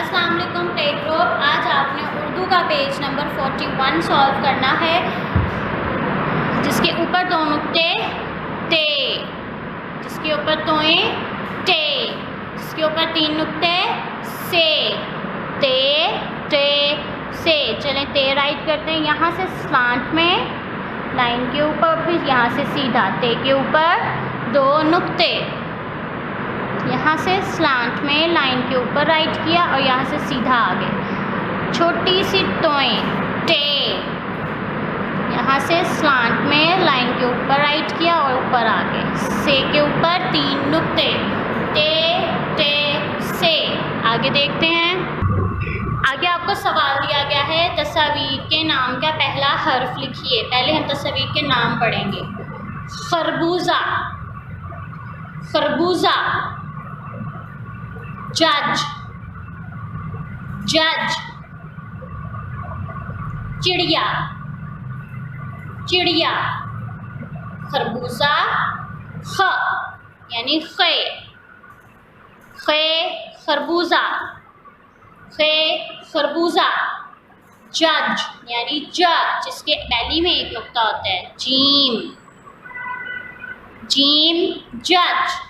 अस्सलाम वालेकुम take group. आज आपने उर्दू का पेज नंबर 41 सॉल्व करना है, जिसके ऊपर दो नुक्ते ते, जिसके ऊपर तोएं टे, जिसके ऊपर तीन नुक्ते से, ते टे से। चलें ते राइट करते हैं, यहाँ से स्लांट में लाइन के ऊपर, फिर यहाँ से सीधा ते के ऊपर दो नुक्ते, यहाँ से स्लांट में लाइन के ऊपर राइट किया और यहाँ से सीधा आगे छोटी सी टोएं टे, यहाँ से स्लांट में लाइन के ऊपर राइट किया और ऊपर आगे से के ऊपर तीन नुक्ते टे टे से। आगे देखते हैं, आगे आपको सवाल दिया गया है तस्वीर के नाम का पहला हर्फ लिखिए। पहले हम तस्वीर के नाम पढ़ेंगे। खरबूजा, खरबूजा, जज, जज, चिड़िया, चिड़िया, खरबूजा ख यानी खे, खे खरबूजा, खे खरबूजा। जज यानी ज, जिसके बैली में एक नुक्ता होता है, जीम, जीम जज।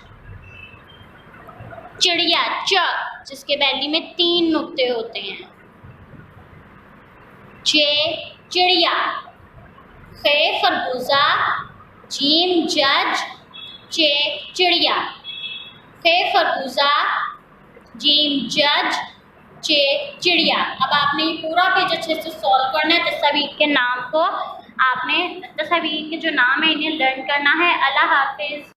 चिड़िया च, जिसके बैली में तीन नुक्ते होते हैं, चे चिड़िया, खे खरबूजा, जीम जज, चे चिड़िया, खे खरबूजा, जीम जज, चे चिड़िया। अब आपने ये पूरा पेज अच्छे से सॉल्व करना है। तस्वीर के नाम को आपने, तस्वीर के जो नाम है इन्हें लर्न करना है। अल्लाह हाफिज़।